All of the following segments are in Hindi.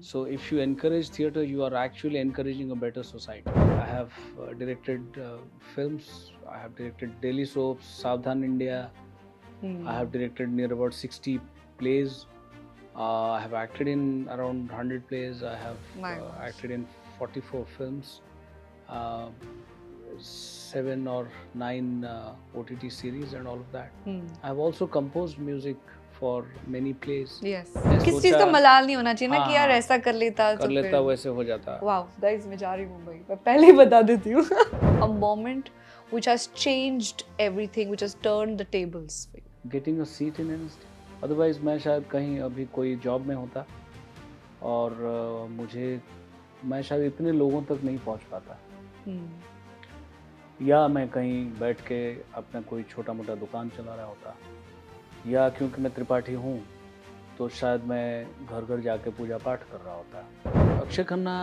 So if you encourage theater, you are actually encouraging a better society. I have directed films. I have directed daily soaps, Savdhan India. I have directed near about 60 plays. I have acted in around 100 plays. I have My gosh. acted in 44 films, uh, 7 or 9 OTT series, and all of that. I have also composed music for many plays. Yes. मैं किस चीज का सोचा- मलाल नहीं होना चाहिए ना हाँ, कि यार हाँ, ऐसा कर लेता कर तो लेता फिर वैसे हो जाता. वाओ गाइस मैं जा रही हूँ मुंबई मैं पहले ही बता देती हूँ a moment which has changed everything which has turned the tables for you. Getting a seat in NSD. Otherwise मैं शायद कहीं अभी कोई जॉब में होता और मैं शायद इतने लोगों तक नहीं पहुंच पाता, या मैं कहीं बैठ के अपना कोई छोटा मोटा दुकान चला रहा होता, या क्योंकि मैं त्रिपाठी हूँ तो शायद मैं घर घर जाके पूजा पाठ कर रहा होता. अक्षय खन्ना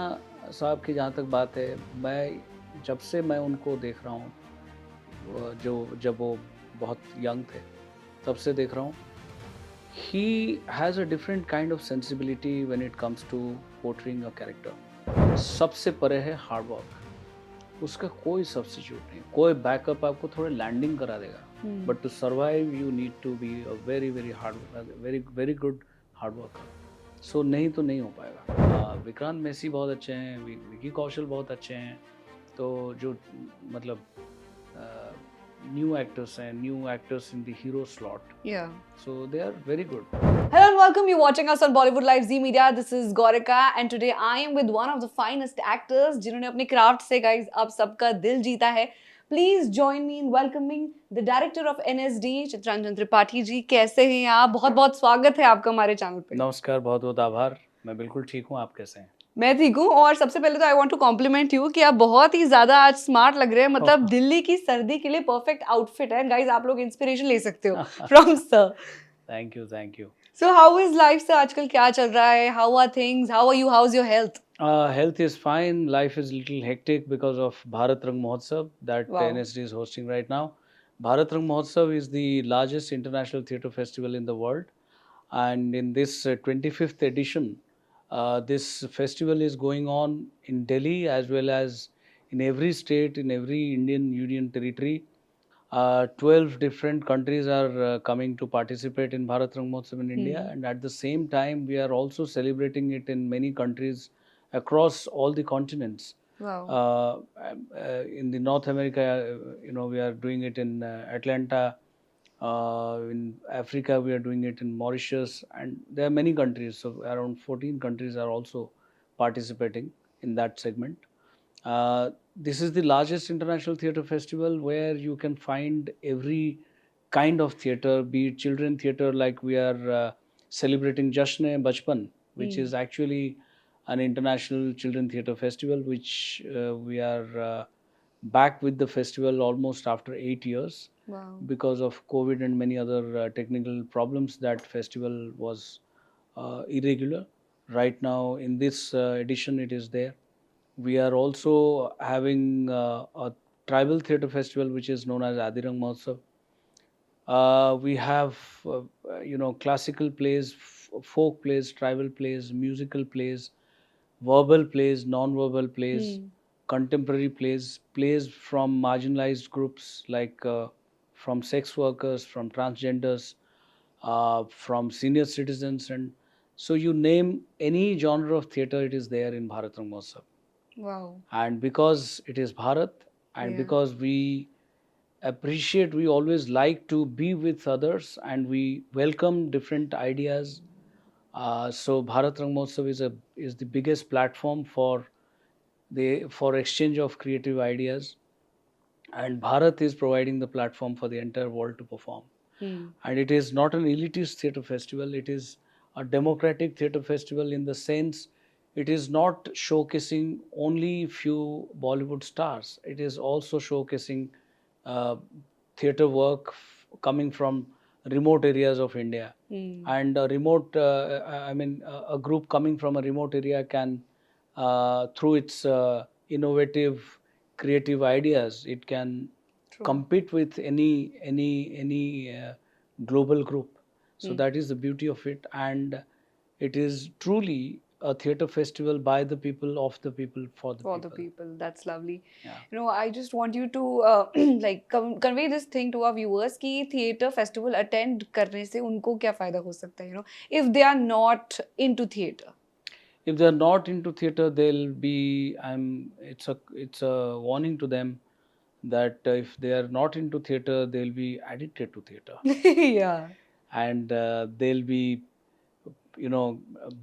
साहब की जहाँ तक बात है, मैं जब से मैं उनको देख रहा हूँ, जब वो बहुत यंग थे तब से देख रहा हूँ. He has a different kind of sensibility when it comes to portraying a character. सबसे परे है हार्ड वर्क, उसका कोई सब्स्टिट्यूट नहीं. कोई बैकअप आपको थोड़ा लैंडिंग करा देगा, but to survive you need to be a very very very good hard worker. So नहीं तो नहीं हो पाएगा. विक्रांत मैसी बहुत अच्छे हैं, विकी कौशल बहुत अच्छे हैं, तो जो मतलब न्यू एक्टर्स हैं, new actors in the hero slot, Yeah. so they are very good. Hello and welcome. You're watching us on Bollywood Live Z Media. This is Gaurika and today I am with one of the finest actors जिन्होंने अपने क्राफ्ट से गाइस आप सबका दिल जीता है. Please join me in welcoming the director of NSD Chittaranjan Tripathi ji. कैसे हैं आप? बहुत बहुत स्वागत है आपका हमारे चैनल पे. नमस्कार, बहुत बहुत आभार. मैं बिल्कुल ठीक हूँ, आप कैसे हैं? मैं ठीक हूँ और सबसे पहले तो I want to compliment you कि आप बहुत ही ज्यादा आज स्मार्ट लग रहे हैं. मतलब दिल्ली की सर्दी के लिए परफेक्ट आउटफिट है. गाइस आप लोग इंस्पिरेशन ले सकते हो from sir. Thank you, thank you. So how is life sir? आजकल क्या चल रहा है? How are things? How are you? How is your health? Health is fine. Life is a little hectic because of Bharat Rang Mahotsav that Wow. NSD is hosting right now. Bharat Rang Mahotsav is the largest international theatre festival in the world, and in this 25th edition, this festival is going on in Delhi as well as in every state, in every Indian Union territory. 12 different countries are coming to participate in Bharat Rang Mahotsav in India, and at the same time, we are also celebrating it in many countries across all the continents. Wow. In the North America, we are doing it in Atlanta. In Africa, we are doing it in Mauritius, and there are many countries. So around 14 countries are also participating in that segment. This is the largest international theatre festival where you can find every kind of theatre, be it children theatre, like we are celebrating Jashan-e-Bachpan, which is actually an international children theatre festival, which we are back with the festival almost after 8 years. Wow. Because of COVID and many other technical problems, that festival was irregular. Right now, in this edition, it is there. We are also having a tribal theatre festival which is known as Adirang Mahotsav. We have, classical plays, folk plays, tribal plays, musical plays, verbal plays, non-verbal plays, contemporary plays, plays from marginalized groups like from sex workers, from transgenders, from senior citizens, and so you name any genre of theatre, it is there in Bharat Rang Mahotsav. Wow. And because it is Bharat, and because we appreciate, we always like to be with others and we welcome different ideas. So Bharat Rang Mahotsav is the biggest platform for exchange of creative ideas, and Bharat is providing the platform for the entire world to perform. And it is not an elitist theatre festival, it is a democratic theatre festival in the sense it is not showcasing only few Bollywood stars, it is also showcasing uh, theatre work coming from remote areas of India. And a group coming from a remote area can, through its innovative, creative ideas, it can compete with any global group. So that is the beauty of it, and it is truly a theater festival by the people, of the people, for the For the people. people. That's lovely. Yeah. You know, I just want you to like convey this thing to our viewers कि theater festival attend करने से उनको क्या फायदा हो सकता है, you know, if they are not into theater. If they're not into theater, they'll be. It's a warning to them that if they are not into theater, they'll be addicted to theater, Yeah, and they'll be,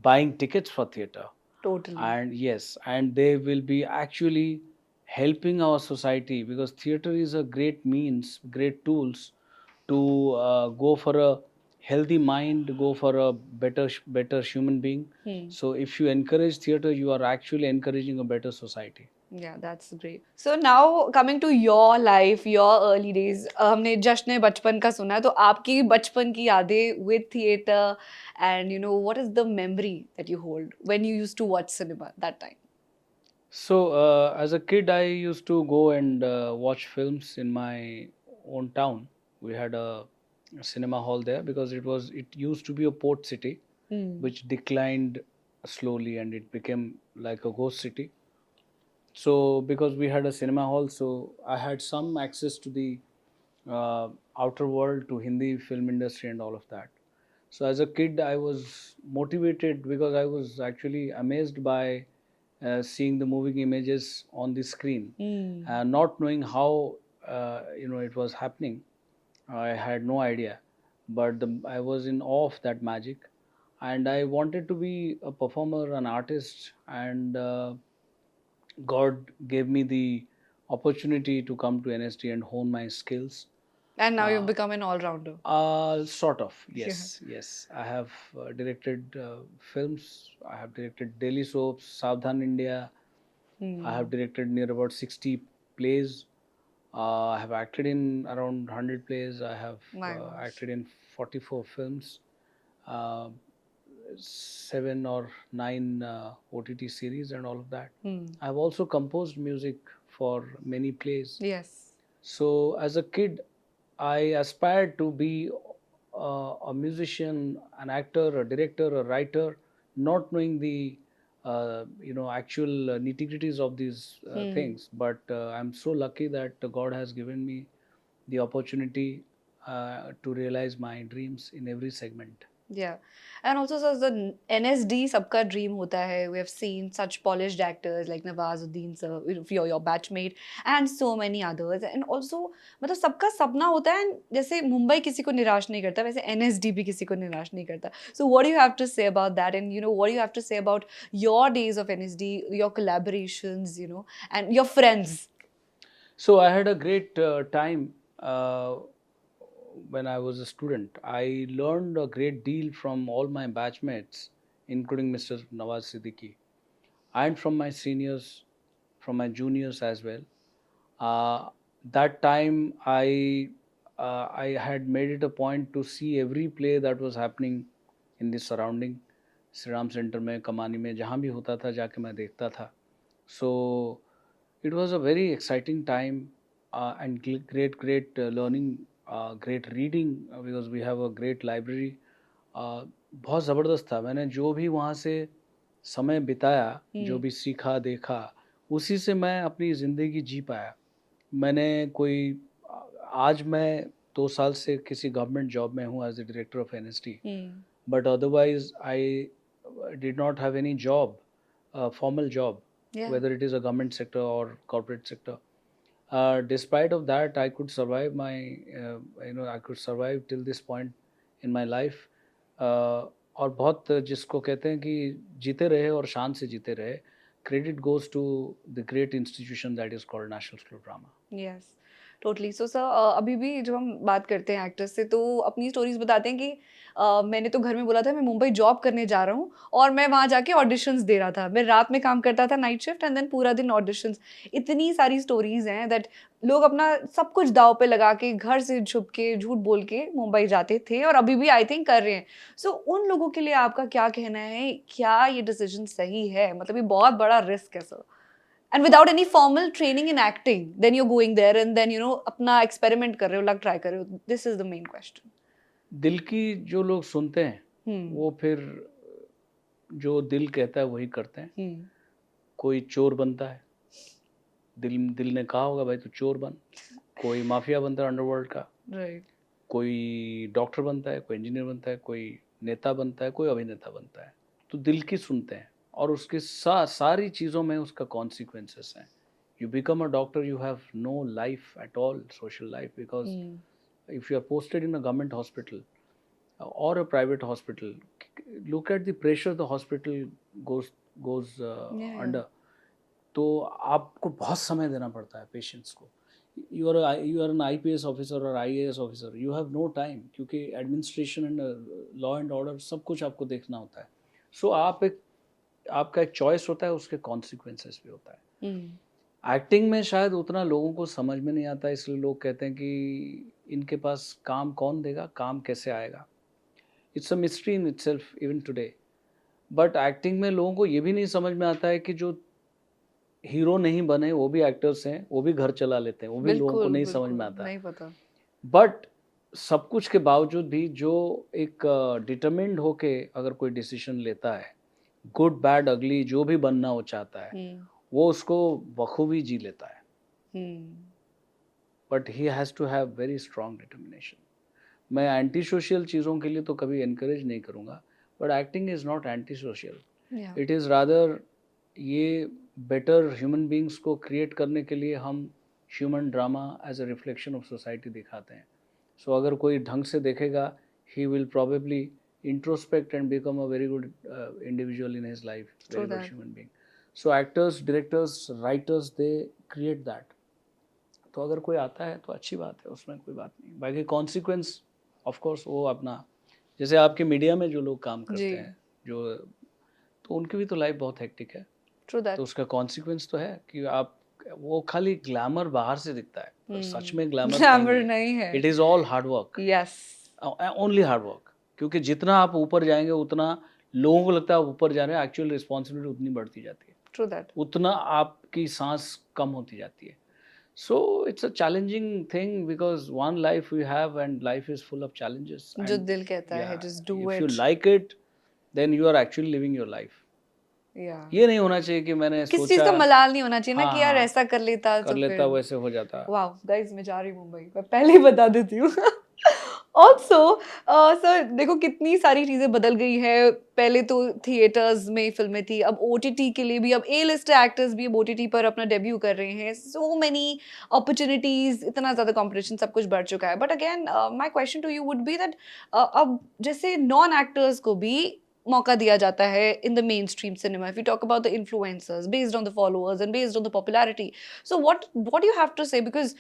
buying tickets for theater. totally. And yes, and they will be actually helping our society, because theater is a great means, great tools to go for a healthy mind, go for a better human being. So if you encourage theater, you are actually encouraging a better society. Yeah, that's great. So now coming to your life, your early days, हमने जश्न बचपन का सुना है, तो आपकी बचपन की यादें with theater, and you know what is the memory that you hold when you used to watch cinema that time? So as a kid, I used to go and watch films in my own town. We had a cinema hall there, because it used to be a port city, which declined slowly, and it became like a ghost city. So because we had a cinema hall, so I had some access to the outer world, to Hindi film industry and all of that. So as a kid, I was motivated, because I was actually amazed by seeing the moving images on the screen, not knowing how it was happening. I had no idea, but I was in awe of that magic, and I wanted to be a performer, an artist, and God gave me the opportunity to come to NSD and hone my skills. And now you've become an all-rounder. Sort of, yes, yes. I have directed films. I have directed daily soaps, Savdhan India. I have directed near about 60 plays. I have acted in around 100 plays. I have My gosh. acted in 44 films, uh, 7 or 9 OTT series, and all of that. I have also composed music for many plays. Yes. So as a kid, I aspired to be a musician, an actor, a director, a writer, not knowing the actual nitty-gritties of these things. But I'm so lucky that God has given me the opportunity to realize my dreams in every segment. Yeah. And also, so the NSD सबका dream होता है. We have seen such polished actors like Nawazuddin sir, your batchmate, and so many others. And also, मतलब सबका सपना होता है, जैसे मुंबई किसी को निराश नहीं करता, वैसे NSD भी किसी को निराश नहीं करता. So what do you have to say about that? And you know, what do you have to say about your days of NSD, your collaborations, you know, and your friends? So I had a great time when I was a student. I learned a great deal from all my batchmates, including Mr. Nawaz Siddiqui, and from my seniors, from my juniors as well. That time, I had made it a point to see every play that was happening in the surrounding. Shri Ram centre में, कमानी में, जहाँ भी होता था जाके मैं देखता था. So it was a very exciting time, and great learning, great reading, because we have a great library. बहुत ज़बरदस्त था. मैंने जो भी वहाँ से समय बिताया, जो भी सीखा देखा, उसी से मैं अपनी ज़िंदगी जी पाया. मैंने कोई आज मैं 2 साल से किसी गवर्नमेंट जॉब में हूँ as a director of NSD, but otherwise I did not have any job, formal job, Yeah. whether it is a government sector or corporate sector. Despite of that, I could survive I could survive till this point in my life. और बहुत जिसको कहते हैं कि जीते रहे और शान से जीते रहे, credit goes to the great institution that is called National School of Drama. Yes totally. So sir अभी भी जब हम बात करते हैं एक्टर्स से, तो अपनी स्टोरीज बताते हैं कि मैंने तो घर में बोला था मैं मुंबई जॉब करने जा रहा हूँ, और मैं वहाँ जाके ऑडिशंस दे रहा था. मैं रात में काम करता था, नाइट शिफ्ट, एंड देन पूरा दिन ऑडिशंस. इतनी सारी स्टोरीज हैं दैट लोग अपना सब कुछ दाव पे लगा के, घर से छुप के, झूठ बोल के मुंबई जाते थे, और अभी भी आई थिंक कर रहे हैं. सो उन लोगों के लिए आपका क्या कहना है? क्या ये डिसीजन सही है? मतलब ये बहुत बड़ा रिस्क है sir. And without any formal training in acting, then you're going there and then you know अपना experiment कर रहे हो, luck try कर रहे हो. This is the main question. दिल की जो लोग सुनते हैं, वो फिर जो दिल कहता है वही करते हैं। कोई चोर बनता है, दिल दिल ने कहा होगा भाई तू चोर बन। कोई माफिया बनता है अंडरवर्ल्ड का, राइट। कोई डॉक्टर बनता है, कोई इंजीनियर बनता है, कोई नेता बनता है, कोई अभिनेता बनता है। तो दिल की सुनते हैं और उसकी सारी चीज़ों में उसका कॉन्सिक्वेंसेस हैं। You become a doctor, you have no life at all, social life, because if you are posted in a government hospital or a private hospital, look at the pressure the hospital goes Yeah. under. तो आपको बहुत समय देना पड़ता है पेशेंट्स को। You are an IPS officer और IAS officer, you have no time, क्योंकि administration and law and order सब कुछ आपको देखना होता है। सो आपका एक चॉइस होता है, उसके कॉन्सिक्वेंसेस भी होता है। एक्टिंग में शायद उतना लोगों को समझ में नहीं आता, इसलिए लोग कहते हैं कि इनके पास काम कौन देगा, काम कैसे आएगा। It's a mystery in itself even today. But acting में लोगों को ये भी नहीं समझ में आता है कि जो हीरो नहीं बने वो भी एक्टर्स हैं, वो भी घर चला लेते हैं, वो भी लोगों को बिल्कुल नहीं समझ बिल्कुल में आता। नहीं पता। बट सब कुछ के बावजूद भी जो एक डिटरमिन्ड होके अगर कोई डिसीजन लेता है, गुड बैड अगली जो भी बनना वो चाहता है, वो उसको बखूबी जी लेता है। But he has to have very strong determination. मैं एंटी सोशल चीज़ों के लिए तो कभी इनकरेज नहीं करूँगा, but acting is not anti social. It is rather, ये बेटर ह्यूमन बींग्स को क्रिएट करने के लिए हम human drama as a reflection of society दिखाते हैं। सो अगर कोई ढंग से देखेगा, he will probably introspect and become a very good individual in his life, very good human being. So actors, directors, writers, they create that. तो अगर कोई आता है तो अच्छी बात है, उसमें कोई बात नहीं। बाकी कॉन्सिक्वेंस ऑफ कोर्स वो अपना, जैसे आपके मीडिया में जो लोग काम करते हैं, जो, तो उनकी भी तो लाइफ बहुत हेक्टिक है। तो उसका कॉन्सिक्वेंस तो है कि आप, वो खाली ग्लैमर बाहर से दिखता है, पर सच में ग्लैमर नहीं है। It is all hard work, yes, only hard work. क्योंकि जितना आप ऊपर जाएंगे उतना लोगों को लगता है आप ऊपर जा रहे हैं, एक्चुअल रिस्पॉन्सिबिलिटी उतनी बढ़ती जाती है। True that. उतना आपकी सांस कम होती जाती है। So it's a challenging thing because one life we have and life is full of challenges. जो दिल कहता है, just do if it. you like it, then you are actually living your life. ये नहीं होना चाहिए कि मैंने किसी सोचा, चीज का मलाल नहीं होना चाहिए ना कि यार हाँ, ऐसा कर लेता कर तो लेता फिर वैसे हो जाता। वाओ गाइस, मैं जा रही हूँ मुंबई, मैं पहले ही बता देती हूँ। ऑल्सो सर देखो कितनी सारी चीजें बदल गई है। पहले तो थिएटर्स में फिल्में थी, अब OTT के लिए भी, अब A लिस्ट एक्टर्स भी अब OTT पर अपना डेब्यू कर रहे हैं। सो मेनी अपॉर्चुनिटीज, इतना ज्यादा कंपटीशन, सब कुछ बढ़ चुका है। But again my question to you would be that अब जैसे नॉन एक्टर्स को भी मौका दिया जाता है in the main stream cinema, if you talk about the influencers based on the followers and based on the popularity. So what you have to say, because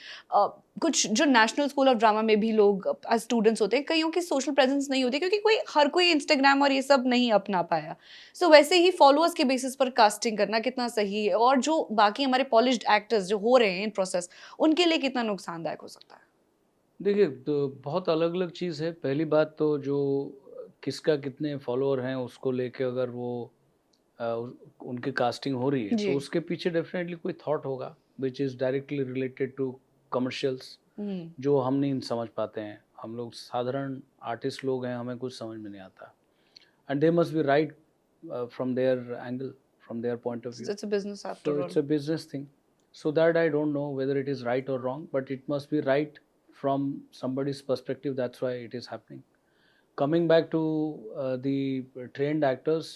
कुछ जो नेशनल स्कूल ऑफ ड्रामा में भी लोग एज स्टूडेंट्स होते हैं, कईयों की सोशल प्रेजेंस नहीं होती क्योंकि हर कोई इंस्टाग्राम और ये सब नहीं अपना पाया। सो वैसे ही फॉलोअर्स के बेसिस पर कास्टिंग करना कितना सही है, और जो बाकी हमारे पॉलिश्ड एक्टर्स जो हो रहे हैं इन प्रोसेस, उनके लिए कितना नुकसानदायक हो सकता है? देखिए, तो बहुत अलग अलग चीज़ है। पहली बात तो जो किसका कितने फॉलोअर हैं उसको लेके अगर वो उनकी कास्टिंग हो रही है, तो उसके पीछे डेफिनेटली कोई थॉट होगा which is directly related to commercials, जो हम नहीं समझ पाते हैं। हम लोग साधारण आर्टिस्ट लोग हैं, हमें कुछ समझ में नहीं आता। And they must be right from their angle, from their point of view. It's a business after So all. it's a business thing. So that I don't know whether it is right or wrong, but it must be right from somebody's perspective. That's why it is happening. Coming back to the trained actors,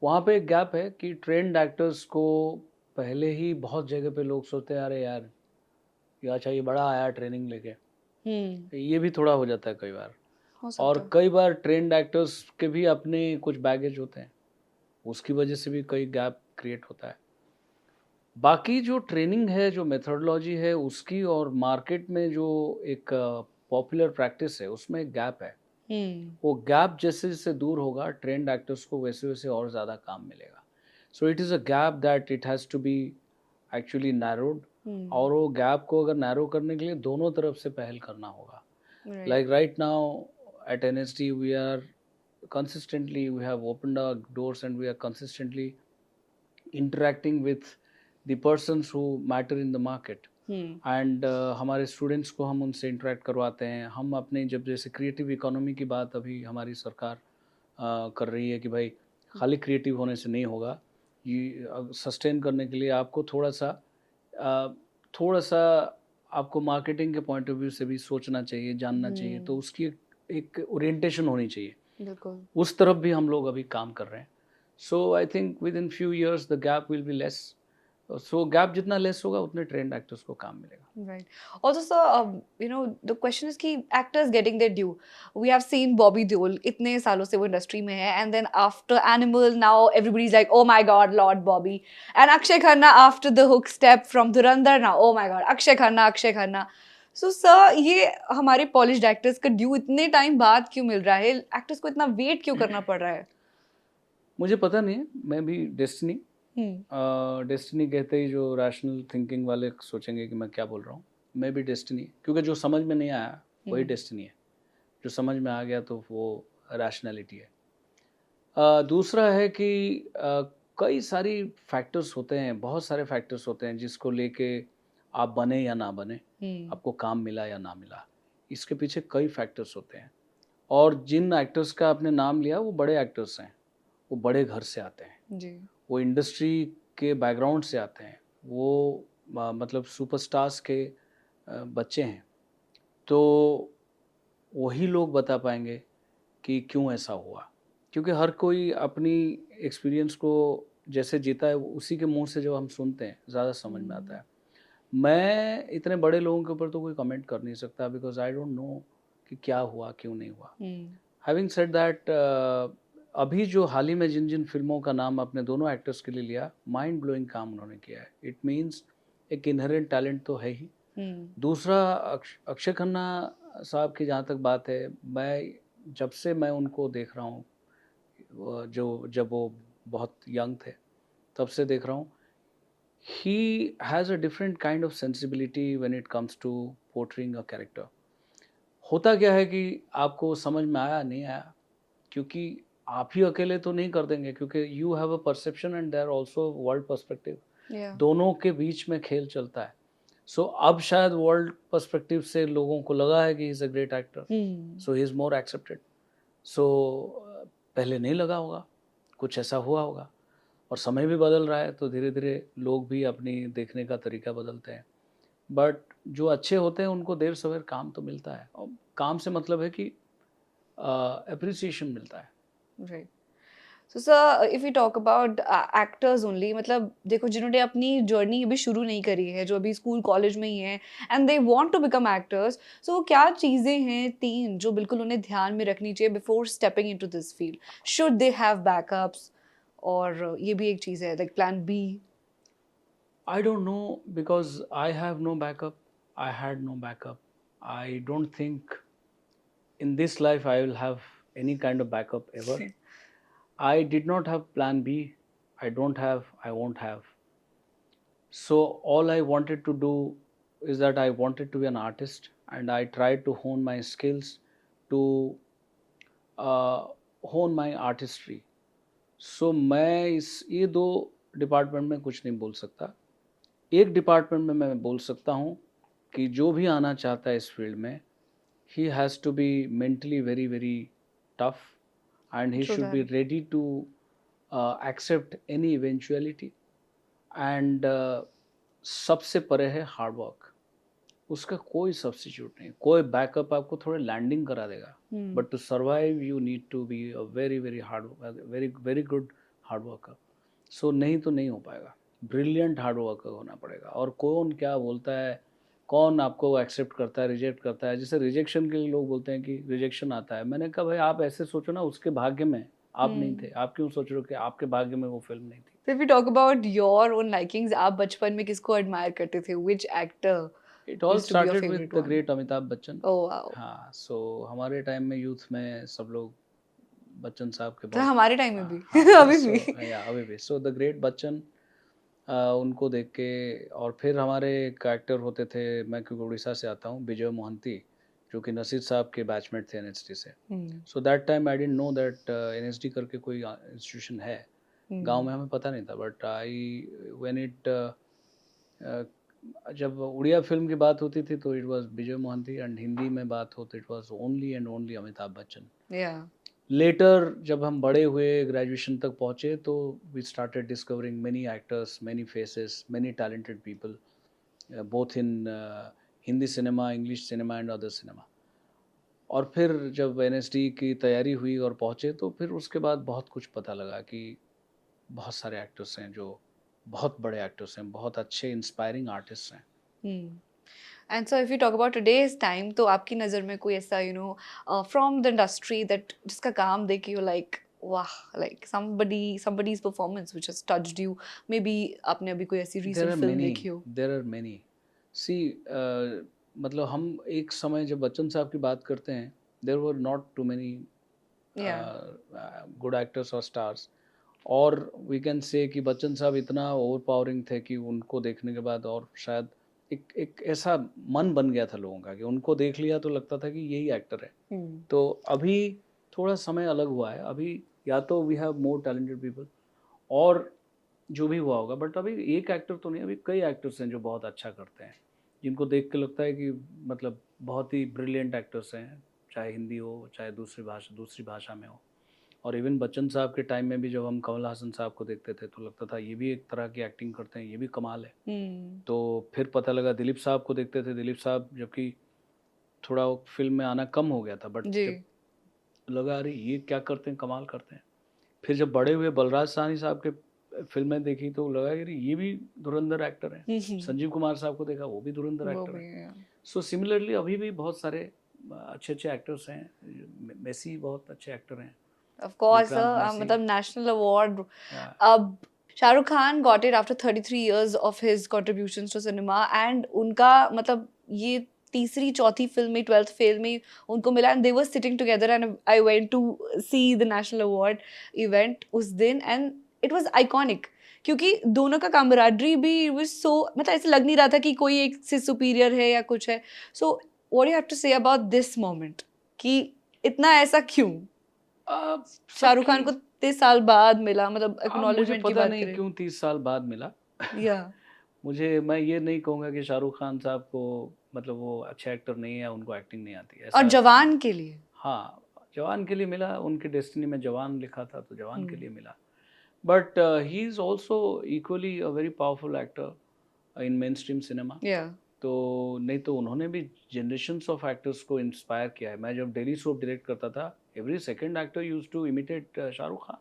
वहाँ पे एक गैप है कि ट्रेंड एक्टर्स को पहले ही बहुत जगह पे लोग सोचते हैं अरे यार ये अच्छा ये बड़ा आया ट्रेनिंग लेके, ये भी थोड़ा हो जाता है कई बार। और कई बार ट्रेंड एक्टर्स के भी अपने कुछ बैगेज होते हैं, उसकी वजह से भी कई गैप क्रिएट होता है। बाकी जो ट्रेनिंग है, जो मेथोडोलॉजी है उसकी, और मार्केट में जो एक पॉपुलर प्रैक्टिस है उसमें एक गैप है। वो गैप जैसे जैसे दूर होगा ट्रेंड एक्टर्स को वैसे वैसे और ज़्यादा काम मिलेगा। So it is a gap that it has to be actually narrowed. और वो गैप को अगर नैरो करने के लिए दोनों तरफ से पहल करना होगा। Like right now at NSD we are consistently, we have opened our doors and we are consistently interacting with the persons who matter in the market. And हमारे स्टूडेंट्स को हम उनसे इंटरेक्ट करवाते हैं। हम अपने जब जैसे क्रिएटिव इकोनॉमी की बात अभी हमारी सरकार कर रही है कि भाई खाली क्रिएटिव होने से नहीं होगा। ये सस्टेन करने के लिए आपको थोड़ा सा आपको मार्केटिंग के पॉइंट ऑफ व्यू से भी सोचना चाहिए, जानना चाहिए, तो उसकी एक ओरिएंटेशन होनी चाहिए। बिल्कुल। उस तरफ भी हम लोग अभी काम कर रहे हैं। So I think with in few years the gap will be less. So gap जितना लेस होगा उतने ट्रेंड एक्टर्स को काम मिलेगा। Right. Also, sir, the question is कि actors getting their due. We have seen Bobby Deol इतने सालों से वो इंडस्ट्री में है, and then after Animal, now everybody's like, oh my God, Lord Bobby. And Akshay Khanna after the hook step from Dhurandhar, now oh my God, Akshay Khanna, Akshay Khanna. So sir, ये हमारे polished actors का ड्यू इतने टाइम बाद क्यों मिल रहा है? एक्टर्स को इतना वेट क्यों करना पड़ रहा है? मुझे पता नहीं है, मैं भी डेस्टिनी हम्म। डेस्टिनी कहते ही जो रैशनल थिंकिंग वाले सोचेंगे कि मैं क्या बोल रहा हूँ। मैं भी डेस्टिनी, क्योंकि जो समझ में नहीं आया वही डेस्टिनी है, जो समझ में आ गया तो वो रैशनैलिटी है। दूसरा है कि कई सारी फैक्टर्स होते हैं, बहुत सारे फैक्टर्स होते हैं जिसको लेके आप बने या ना बने, आपको काम मिला या ना मिला, इसके पीछे कई फैक्टर्स होते हैं। और जिन एक्टर्स का आपने नाम लिया वो बड़े एक्टर्स हैं, वो बड़े घर से आते हैं, जी। वो इंडस्ट्री के बैकग्राउंड से आते हैं, वो मतलब सुपरस्टार्स के बच्चे हैं। तो वही लोग बता पाएंगे कि क्यों ऐसा हुआ, क्योंकि हर कोई अपनी एक्सपीरियंस को जैसे जीता है उसी के मुंह से जब हम सुनते हैं ज़्यादा समझ में आता है। मैं इतने बड़े लोगों के ऊपर तो कोई कमेंट कर नहीं सकता, बिकॉज आई डोंट नो कि क्या हुआ क्यों नहीं हुआ। हैविंग सेड दैट, अभी जो हाल ही में जिन जिन फिल्मों का नाम आपने दोनों एक्टर्स के लिए लिया, माइंड ब्लोइंग काम उन्होंने किया है। इट मीन्स एक इनहेरेंट टैलेंट तो है ही। दूसरा, अक्षय खन्ना साहब की जहाँ तक बात है, जब से मैं उनको देख रहा हूँ, जब वो बहुत यंग थे तब से देख रहा हूँ, he has a different kind of sensibility when it comes to portraying a character. होता क्या है कि आपको समझ में आया नहीं आया, क्योंकि आप ही अकेले तो नहीं कर देंगे, क्योंकि you have a perception and there also world perspective. दोनों के बीच में खेल चलता है। सो अब शायद वर्ल्ड पर्सपेक्टिव से लोगों को लगा है कि he is a great actor, so he is more accepted. So पहले नहीं लगा होगा, कुछ ऐसा हुआ होगा, और समय भी बदल रहा है तो धीरे धीरे लोग भी अपनी देखने का तरीका बदलते हैं। बट जो अच्छे होते हैं उनको देर सवेर काम तो मिलता है, और काम से मतलब है कि अप्रिसिएशन मिलता है। Right. So sir, if you talk about actors only, मतलब देखो जिन्होंने अपनी जर्नी अभी शुरू नहीं करी है, जो अभी स्कूल कॉलेज में ही हैं and they want to become actors, so क्या चीज़ें हैं तीन जो बिल्कुल उन्हें ध्यान में रखनी चाहिए before stepping into this field? Should they have backups? और ये भी एक चीज़ है like plan B. I don't know, because I have no backup. I had no backup. I don't think in this life I will have any kind of backup ever. I did not have plan B. I don't have, I won't have. So all I wanted to do is that I wanted to be an artist, and I tried to hone my skills, to hone my artistry. सो मैं ये दो डिपार्टमेंट में कुछ नहीं बोल सकता। एक डिपार्टमेंट में मैं बोल सकता हूँ कि जो भी आना चाहता है इस फील्ड में, he has to be mentally very very tough, and he True should be that. Ready to accept any eventuality. And सबसे परे है हार्ड वर्क, उसका कोई सब्स्टिट्यूट नहीं। कोई बैकअप आपको थोड़े लैंडिंग करा देगा, but to survive you need to be a very very very very good hard worker. So नहीं तो नहीं हो पाएगा, ब्रिलियंट हार्ड वर्कर होना पड़ेगा। और कौन क्या बोलता है, कौन आपको एक्सेप्ट करता है, रिजेक्ट करता है। जैसे रिजेक्शन के लिए लोग बोलते हैं कि रिजेक्शन आता है, मैंने कहा भाई आप ऐसे सोचो ना, उसके भाग्य में आप नहीं थे, आप क्यों सोच रहे हो कि आपके भाग्य में वो फिल्म नहीं थी। So if we talk about your own likings, आप बचपन में किसको एडमायर करते थे? Which actor it all used to be your started with favorite the one? Great Amitabh Bachchan. Oh wow. हाँ, सो हमारे टाइम में यूथ में सब लोग बच्चन साहब के तो बहुत, हमारे टाइम में भी हाँ अभी सो भी। या अभी भी, सो द ग्रेट बच्चन, उनको देख के। और फिर हमारे एक एक्टर होते थे, मैं क्योंकि उड़ीसा से आता हूँ, विजय मोहंती, जो कि नसीर साहब के बैचमेट थे एनएसडी से। So that time I didn't know that NSD करके कोई इंस्टीट्यूशन है, गांव में हमें पता नहीं था। बट आई व्हेन इट जब उड़िया फिल्म की बात होती थी तो it was Vijay Mohanty, and Hindi में बात होती it was only and only Amitabh Bachchan. Yeah. Later जब हम बड़े हुए, ग्रेजुएशन तक पहुँचे, तो we started discovering many actors, many faces, many talented people, both in Hindi cinema, English cinema and other cinema. और फिर जब एनएसडी की तैयारी हुई और पहुँचे, तो फिर उसके बाद बहुत कुछ पता लगा कि बहुत सारे एक्टर्स हैं जो बहुत बड़े एक्टर्स हैं, बहुत अच्छे इंस्पायरिंग आर्टिस्ट हैं। And so if you talk about today's time, तो आपकी नज़र में कोई ऐसा फ्रॉम द इंडस्ट्री दैट जिसका काम देख के यू लाइक वाह, like somebody's performance which has touched you, maybe आपने अभी कोई ऐसी there recent are film many देखी हो? देयर आर मेनी सी मतलब हम एक समय जब बच्चन साहब की बात करते हैं, there were not too many Yeah. Good actors और स्टार्स। और वी कैन से कि बच्चन साहब इतना ओवर पावरिंग थे कि उनको देखने के बाद और शायद एक एक ऐसा मन बन गया था लोगों का कि उनको देख लिया तो लगता था कि यही एक्टर है। Hmm. तो अभी थोड़ा समय अलग हुआ है। अभी या तो we have more talented people, और जो भी हुआ होगा, बट अभी एक एक्टर तो नहीं, अभी कई एक्टर्स हैं जो बहुत अच्छा करते हैं, जिनको देख के लगता है कि मतलब बहुत ही ब्रिलियंट एक्टर्स हैं, चाहे हिंदी हो, चाहे दूसरी भाषा में हो। और इवन बच्चन साहब के टाइम में भी जब हम कमल हासन साहब को देखते थे तो लगता था ये भी एक तरह की एक्टिंग करते हैं, ये भी कमाल है। Hmm. तो फिर पता लगा दिलीप साहब को देखते थे, दिलीप साहब जबकि थोड़ा वो फिल्म में आना कम हो गया था, बट जी. जब लगा अरे ये क्या करते हैं, कमाल करते हैं। फिर जब बड़े हुए बलराज साहनी साहब के फिल्में देखी तो लगा कि अरे ये भी धुरंधर एक्टर हैं। संजीव कुमार साहब को देखा, वो भी धुरंधर वो एक्टर भी हैं। है. सो सिमिलरली अभी भी बहुत सारे अच्छे अच्छे एक्टर्स हैं। मेसी बहुत अच्छे एक्टर हैं, Of course, विक्रांत मैसी। मतलब national award. या अब Shahrukh Khan got it after 33 years of his contributions to cinema, and उनका मतलब ये तीसरी चौथी फिल्म में, 12th फेल में उनको मिला, and they were sitting together and I went to see the national award event उस दिन, and it was iconic क्योंकि दोनों का camaraderie भी was so, मतलब ऐसे लग नहीं रहा था कि कोई एक से superior है या कुछ है. So what do you have to say about this moment कि इतना ऐसा क्यों शाहरुख खान को 30 साल बाद मिला, मतलब अब मुझे एक्नॉलेजमेंट की पता बात नहीं करें. क्यों 30 साल बाद मिला। या मैं ये नहीं कहूँगा कि शाहरुख खान साहब को मतलब वो अच्छे एक्टर नहीं है या उनको एक्टिंग नहीं आती है, और ऐसा। जवान के लिए. हाँ, जवान के लिए मिला, उनकी डेस्टिनी में जवान लिखा था तो जवान के हम्म. लिए मिला। But he is also equally a very powerful actor in main stream cinema. या तो नहीं तो उन्होंने भी जनरेशन्स ऑफ एक्टर्स को इंस्पायर किया है। मैं जब डेली सोप डायरेक्ट करता था, every second actor used to imitate Shahrukh Khan.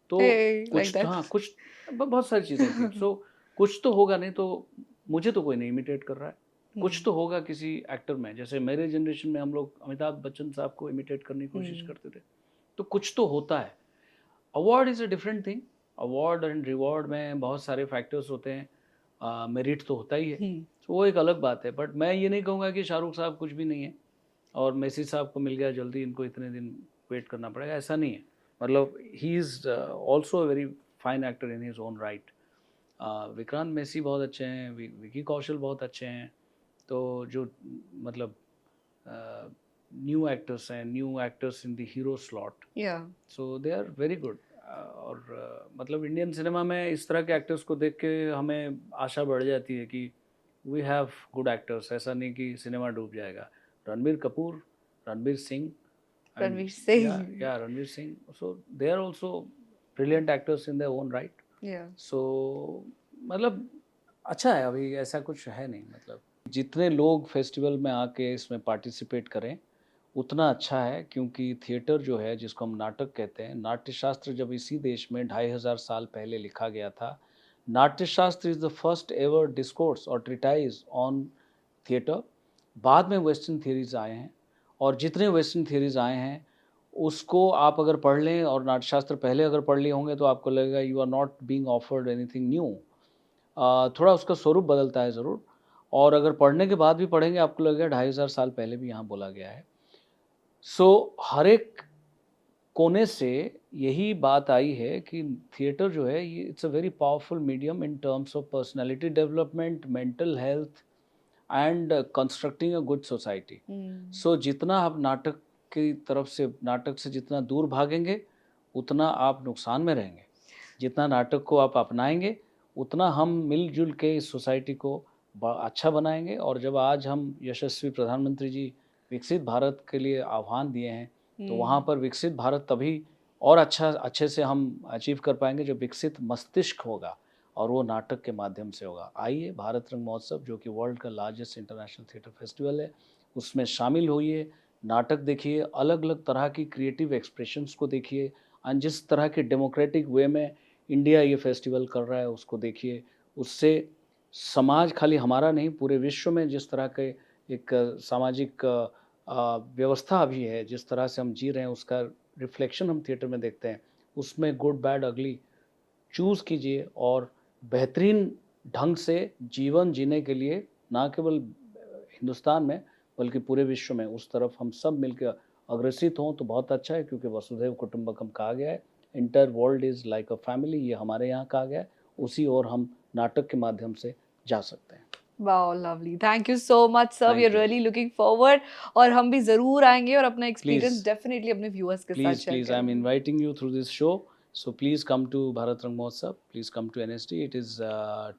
तो लाइक कुछ तो दैट. हाँ, कुछ बहुत सारी चीज़ें थी। सो कुछ तो होगा, नहीं तो मुझे तो कोई नहीं इमिटेट कर रहा है। कुछ तो होगा किसी एक्टर में। जैसे मेरे जनरेशन में हम लोग अमिताभ बच्चन साहब को इमिटेट करने की कोशिश करते थे। तो कुछ तो होता है। Award is a different thing. Award and reward में बहुत सारे फैक्टर्स होते हैं। मेरिट तो होता ही है, तो वो एक अलग बात है। बट मैं ये नहीं कहूँगा कि शाहरुख साहब कुछ भी नहीं है और मेसी साहब को मिल गया जल्दी, इनको इतने दिन वेट करना पड़ेगा, ऐसा नहीं है। मतलब he is also a very fine actor in his own right. Vikrant Massey बहुत अच्छे हैं, विकी कौशल बहुत अच्छे हैं। तो जो मतलब न्यू एक्टर्स हैं, new actors in the hero slot, या सो दे आर वेरी गुड। और मतलब इंडियन सिनेमा में इस तरह के एक्टर्स को देख के हमें आशा बढ़ जाती है कि वी हैव गुड एक्टर्स। ऐसा नहीं कि सिनेमा डूब जाएगा। रणबीर कपूर, रणबीर सिंह एंड रणवीर सिंह. या Ranveer Singh, so they are also brilliant actors in their own right. या सो मतलब अच्छा है, अभी ऐसा कुछ है नहीं। मतलब जितने लोग फेस्टिवल में आके इसमें पार्टिसिपेट करें उतना अच्छा है, क्योंकि थिएटर जो है, जिसको हम नाटक कहते हैं, नाट्यशास्त्र जब इसी देश में 2500 साल पहले लिखा गया था। Natyashastra is the first ever discourse और ट्रिटाइज ऑन थिएटर। बाद में वेस्टर्न थियरीज आए हैं, और जितने वेस्टर्न थियरीज आए हैं उसको आप अगर पढ़ लें और नाट्यशास्त्र पहले अगर पढ़ लिए होंगे तो आपको लगेगा you are not being offered anything new. थोड़ा उसका स्वरूप बदलता है ज़रूर, और अगर पढ़ने के बाद भी पढ़ेंगे आपको लगेगा 2500 साल पहले भी यहाँ बोला गया है। सो हर एक कोने से यही बात आई है कि थिएटर जो है ये it's a very powerful medium in terms of personality development, mental health and constructing a good society. So जितना आप नाटक से जितना दूर भागेंगे उतना आप नुकसान में रहेंगे। जितना नाटक को आप अपनाएंगे उतना हम मिलजुल के इस सोसाइटी को अच्छा बनाएंगे। और जब आज हम यशस्वी प्रधानमंत्री जी विकसित भारत के लिए आह्वान दिए हैं तो वहाँ पर विकसित भारत तभी और अच्छे से हम अचीव कर पाएंगे जब विकसित मस्तिष्क होगा, और वो नाटक के माध्यम से होगा। आइए, भारत रंग महोत्सव जो कि वर्ल्ड का लार्जेस्ट इंटरनेशनल थिएटर फेस्टिवल है, उसमें शामिल होइए, नाटक देखिए, अलग अलग तरह की क्रिएटिव एक्सप्रेशंस को देखिए, और जिस तरह के डेमोक्रेटिक वे में इंडिया ये फेस्टिवल कर रहा है उसको देखिए। उससे समाज खाली हमारा नहीं, पूरे विश्व में जिस तरह के एक सामाजिक व्यवस्था अभी है, जिस तरह से हम जी रहे हैं, उसका रिफ्लेक्शन हम थिएटर में देखते हैं। उसमें गुड बैड अगली चूज़ कीजिए, और बेहतरीन ढंग से जीवन जीने के लिए ना केवल हिंदुस्तान में बल्कि पूरे विश्व में उस तरफ हम सब मिलकर अग्रसित हों तो बहुत अच्छा है, क्योंकि वसुधैव कुटुंबकम कहा गया है, inter world is like a family, ये हमारे यहाँ कहा गया है, उसी ओर हम नाटक के माध्यम से जा सकते हैं। Wow, lovely. Thank you so much, sir. We are thank you. really looking forward. और हम भी ज़रूर आएंगे और अपना प्लीज़ एक्सपीरियंस डेफिनेटली अपने व्यूअर्स के साथ Please, शेयर please, I'm करेंगे. inviting you through this show. So please come to Bharat Rang Mahotsav. Please come to NSD. It is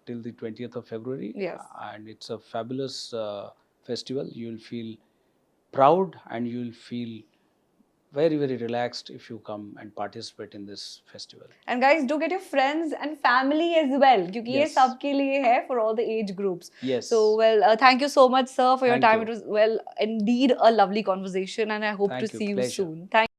till the 20th of February, Yes. and it's a fabulous festival. You'll feel proud and you'll feel very, very relaxed if you come and participate in this festival. And guys, do get your friends and family as well, क्योंकि ये Yes. सबके लिए है, for all the age groups. Yes. So well, thank you so much, sir, for your Thank time. you. It was well indeed a lovely conversation, and I hope to Thank you. see you Pleasure. soon. Thank